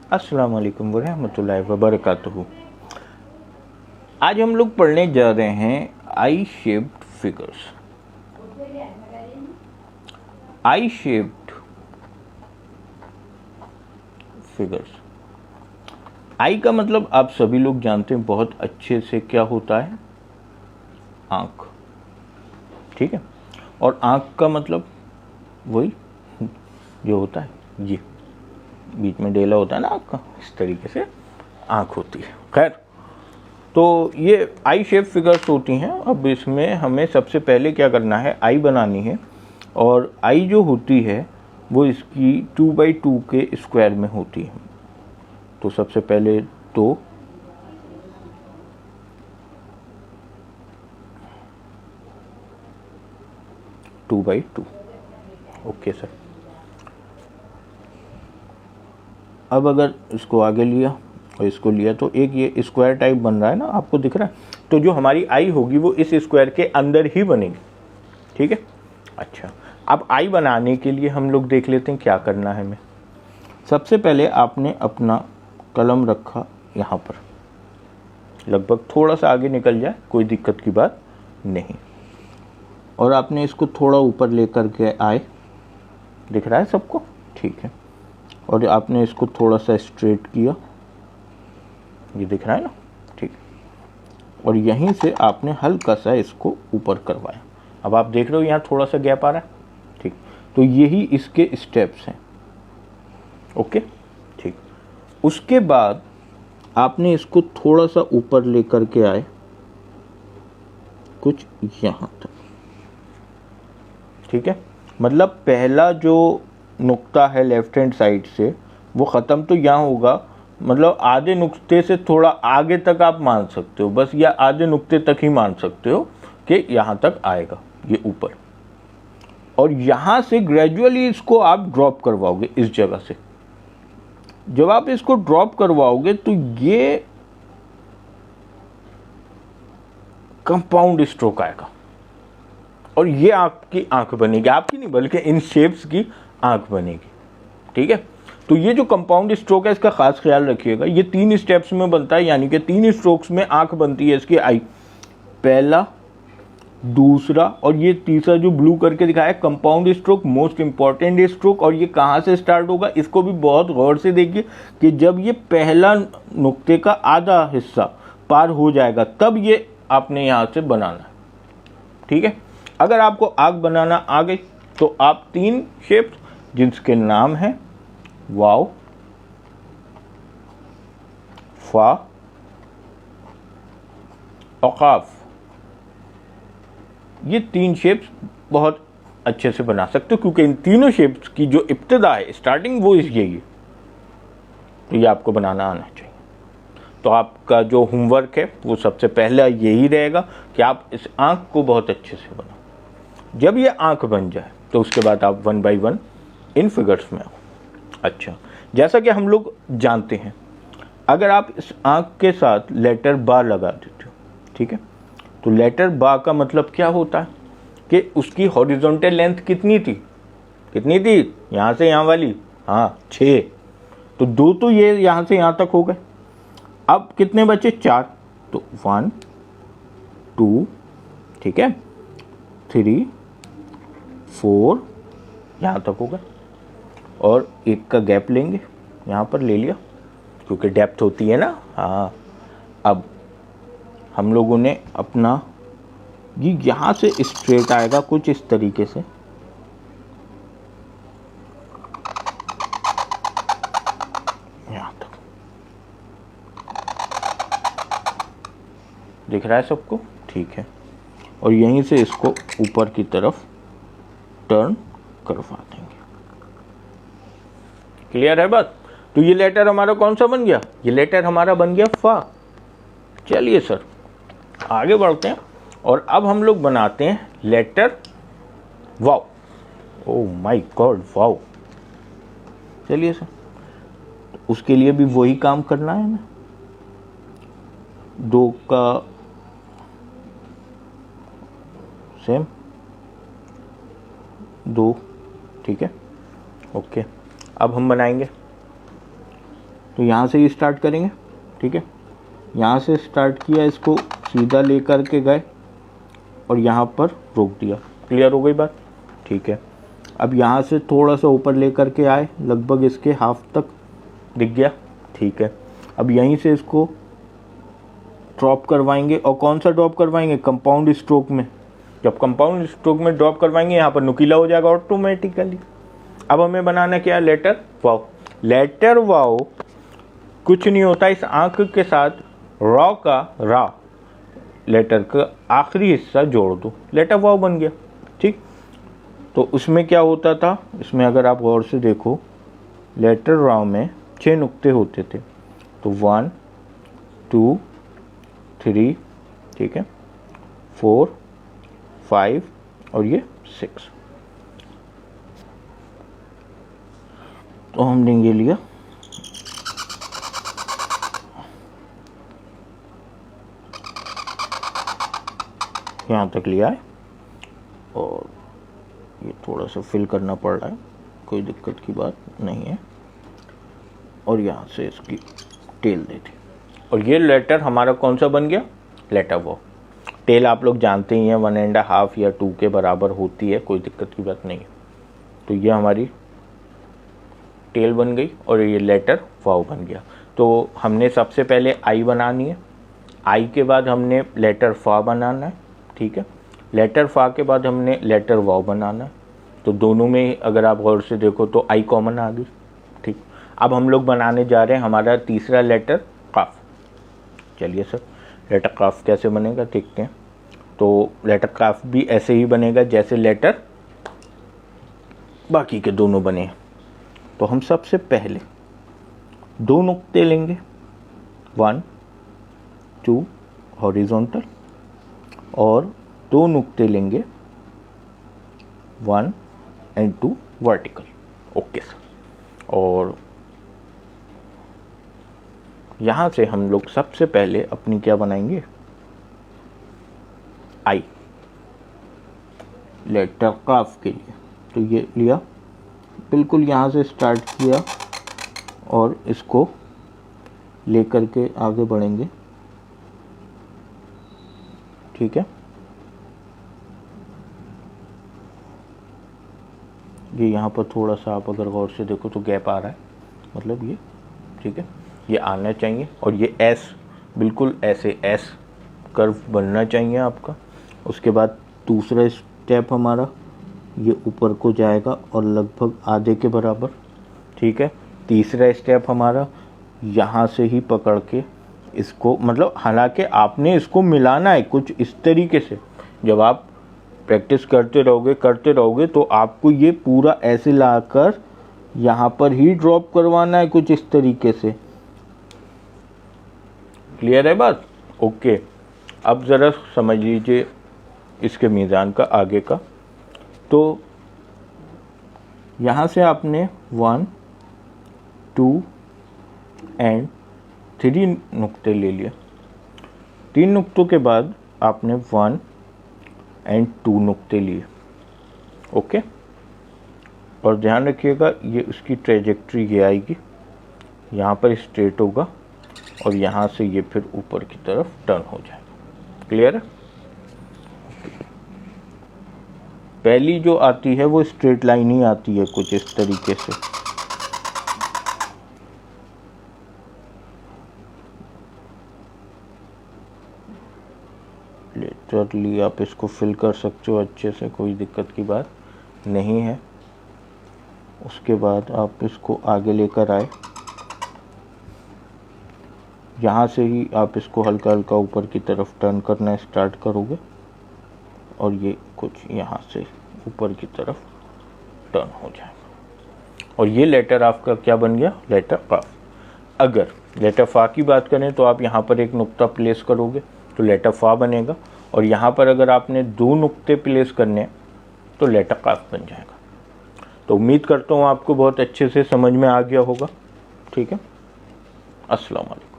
अस्सलाम वालेकुम वरहमतुल्लाहि वबरकातुहू। आज हम लोग पढ़ने जा रहे हैं आई शेप्ड फिगर्स। आई शेप्ड फिगर्स, आई का मतलब आप सभी लोग जानते हैं बहुत अच्छे से, क्या होता है? आंख, ठीक है। और आंख का मतलब वही जो होता है, ये बीच में डेला होता है ना आंख का, इस तरीके से आंख होती है। खैर, तो ये आई शेप फिगर्स होती हैं। अब इसमें हमें सबसे पहले क्या करना है, आई बनानी है। और आई जो होती है वो इसकी 2x2 के स्क्वायर में होती है। तो सबसे पहले तो two by two, okay sir. अब अगर इसको आगे लिया और इसको लिया तो एक ये स्क्वायर टाइप बन रहा है ना, आपको दिख रहा है। तो जो हमारी आई होगी वो इस स्क्वायर के अंदर ही बनेगी, ठीक है। अच्छा, अब आई बनाने के लिए हम लोग देख लेते हैं क्या करना है हमें। सबसे पहले आपने अपना कलम रखा यहाँ पर, लगभग थोड़ा सा आगे निकल जाए, कोई दिक्कत की बात नहीं। और आपने इसको थोड़ा ऊपर लेकर के आए, दिख रहा है सबको, ठीक है। और आपने इसको थोड़ा सा स्ट्रेट किया, ये दिख रहा है ना, ठीक। और यहीं से आपने हल्का सा इसको ऊपर करवाया। अब आप देख रहे हो यहाँ थोड़ा सा गैप आ रहा है, ठीक। तो यही इसके स्टेप्स हैं, ओके, ठीक। उसके बाद आपने इसको थोड़ा सा ऊपर लेकर के आए, कुछ यहाँ तक, ठीक है। मतलब पहला जो नुक्ता है लेफ्ट हैंड साइड से, वो ख़त्म तो यहाँ होगा, मतलब आधे नुक्ते से थोड़ा आगे तक आप मान सकते हो, बस या आधे नुक्ते तक ही मान सकते हो कि यहाँ तक आएगा ये ऊपर। और यहाँ से ग्रेजुअली इसको आप ड्रॉप करवाओगे इस जगह से। जब आप इसको ड्रॉप करवाओगे तो ये कंपाउंड स्ट्रोक आएगा और ये आपकी आंख बनेगी, आपकी नहीं बल्कि इन शेप्स की आंख बनेगी, ठीक है। तो ये जो कंपाउंड स्ट्रोक है इसका खास ख्याल रखिएगा, ये 3 स्टेप्स में बनता है, यानी कि 3 स्ट्रोक्स में आंख बनती है इसकी आई। पहला, दूसरा और ये तीसरा जो ब्लू करके दिखाया है, compound stroke, most important stroke. और ये कहाँ से स्टार्ट होगा, इसको भी बहुत गौर से देखिए कि जब ये पहला नुक्ते का आधा हिस्सा पार हो जाएगा तब ये आपने यहाँ से बनाना है, ठीक है। अगर आपको आग बनाना आ गई तो आप 3 शेप्स जिनके नाम है वाव, फा और काफ, ये 3 शेप्स बहुत अच्छे से बना सकते हो, क्योंकि इन तीनों शेप्स की जो इब्तिदा है, स्टार्टिंग, वो यही है। तो ये आपको बनाना आना चाहिए। तो आपका जो होमवर्क है वो सबसे पहला यही रहेगा कि आप इस आंख को बहुत अच्छे से बनाओ। जब ये आंख बन जाए तो उसके बाद आप 1 बाई 1 इन फिगर्स में आओ। अच्छा, जैसा कि हम लोग जानते हैं, अगर आप इस आंख के साथ लेटर बा लगा देते हो, ठीक है, तो लेटर बा का मतलब क्या होता है कि उसकी हॉरिजॉन्टल लेंथ कितनी थी, यहाँ से यहाँ वाली, हाँ 6। तो 2 तो ये यहाँ से यहाँ तक हो गए। अब कितने बचे, 4। तो 1 2, ठीक है, 3 4, यहाँ तक हो गए। और एक का गैप लेंगे, यहाँ पर ले लिया क्योंकि डेप्थ होती है ना, हाँ। अब हम लोगों ने अपना ये यहाँ से स्ट्रेट आएगा कुछ इस तरीके से, यहाँ तक दिख रहा है सबको, ठीक है। और यहीं से इसको ऊपर की तरफ टर्न करवा देंगे। क्लियर है बात? तो ये लेटर हमारा कौन सा बन गया, ये लेटर हमारा बन गया फा। चलिए सर आगे बढ़ते हैं और अब हम लोग बनाते हैं letter wow. Oh my god, wow. चलिए सर, उसके लिए भी वही काम करना है ना, 2 का सेम, 2, ठीक है, ओके। अब हम बनाएंगे तो यहाँ से ही स्टार्ट करेंगे, ठीक है। यहाँ से स्टार्ट किया, इसको सीधा लेकर के गए और यहाँ पर रोक दिया। क्लियर हो गई बात, ठीक है। अब यहाँ से थोड़ा सा ऊपर लेकर के आए, लगभग इसके हाफ तक दिख गया, ठीक है। अब यहीं से इसको ड्रॉप करवाएंगे, और कौन सा ड्रॉप करवाएंगे, कंपाउंड स्ट्रोक में। जब कंपाउंड स्ट्रोक में ड्रॉप करवाएंगे यहाँ पर नुकीला हो जाएगा ऑटोमेटिकली। अब हमें बनाना क्या है, लेटर वाव। लेटर वाव कुछ नहीं होता, इस आंख के साथ रॉ का रा लेटर का आखिरी हिस्सा जोड़ दो, लेटर वाव बन गया, ठीक। तो उसमें क्या होता था, इसमें अगर आप गौर से देखो, लेटर वाव में 6 नुक्ते होते थे। तो 1 2 3, ठीक है, 4 5 और ये 6। तो हमने ये लिया, यहाँ तक लिया है, और ये थोड़ा सा फिल करना पड़ रहा है, कोई दिक्कत की बात नहीं है। और यहाँ से इसकी टेल दे दी, और ये लेटर हमारा कौन सा बन गया, लेटर वाव। टेल आप लोग जानते ही हैं 1.5 या 2 के बराबर होती है, कोई दिक्कत की बात नहीं है। तो ये हमारी टेल बन गई और ये लेटर वाव बन गया। तो हमने सबसे पहले आई बनानी है, आई के बाद हमने लेटर फा बनाना है, ठीक है। लेटर फा के बाद हमने लेटर वाव बनाना है। तो दोनों में अगर आप गौर से देखो तो आई कॉमन आ गई, ठीक। अब हम लोग बनाने जा रहे हैं हमारा तीसरा लेटर काफ। चलिए सर, लेटर काफ कैसे बनेगा देखते हैं। तो लेटर काफ भी ऐसे ही बनेगा जैसे लेटर बाकी के दोनों बने हैं। तो हम सबसे पहले 2 नुक्ते लेंगे, 1 2 हॉरिजॉन्टल, और 2 नुक्ते लेंगे 1 और 2 वर्टिकल। Okay sir. और यहाँ से हम लोग सबसे पहले अपनी क्या बनाएंगे, आई, लेटर काफ के लिए। तो ये लिया, बिल्कुल यहाँ से स्टार्ट किया और इसको लेकर के आगे बढ़ेंगे, ठीक है। ये यहाँ पर थोड़ा सा आप अगर गौर से देखो तो गैप आ रहा है, मतलब ये, ठीक है, ये आना चाहिए। और ये एस, बिल्कुल ऐसे एस कर्व बनना चाहिए आपका। उसके बाद दूसरा स्टेप हमारा ये ऊपर को जाएगा और लगभग आधे के बराबर, ठीक है। तीसरा स्टेप हमारा यहाँ से ही पकड़ के इसको, मतलब हालांकि आपने इसको मिलाना है कुछ इस तरीके से। जब आप प्रैक्टिस करते रहोगे तो आपको ये पूरा ऐसे लाकर यहाँ पर ही ड्रॉप करवाना है कुछ इस तरीके से। क्लियर है बात, ओके। अब ज़रा समझ लीजिए इसके मीज़ान का आगे का। तो यहाँ से आपने 1 2 और 3 नुक्ते ले लिया। 3 नुक्तों के बाद आपने 1 और 2 नुक्ते लिए, ओके। और ध्यान रखिएगा ये उसकी ट्रेजेक्ट्री ये आएगी, यहाँ पर स्ट्रेट होगा और यहाँ से ये फिर ऊपर की तरफ टर्न हो जाएगा। क्लियर है। पहली जो आती है वो स्ट्रेट लाइन ही आती है कुछ इस तरीके से। लेटरली आप इसको फिल कर सकते हो अच्छे से, कोई दिक्कत की बात नहीं है। उसके बाद आप इसको आगे लेकर आए, यहाँ से ही आप इसको हल्का हल्का ऊपर की तरफ टर्न करना स्टार्ट करोगे और ये कुछ यहाँ से ऊपर की तरफ टर्न हो जाएगा। और ये लेटर आपका क्या बन गया, लेटर फा। अगर लेटर फा की बात करें तो आप यहाँ पर एक नुक्ता प्लेस करोगे तो लेटर फा बनेगा, और यहाँ पर अगर आपने 2 नुक्ते प्लेस करने हैं तो लेटर काफ बन जाएगा। तो उम्मीद करता हूँ आपको बहुत अच्छे से समझ में आ गया होगा, ठीक है। अस्सलाम वालेकुम।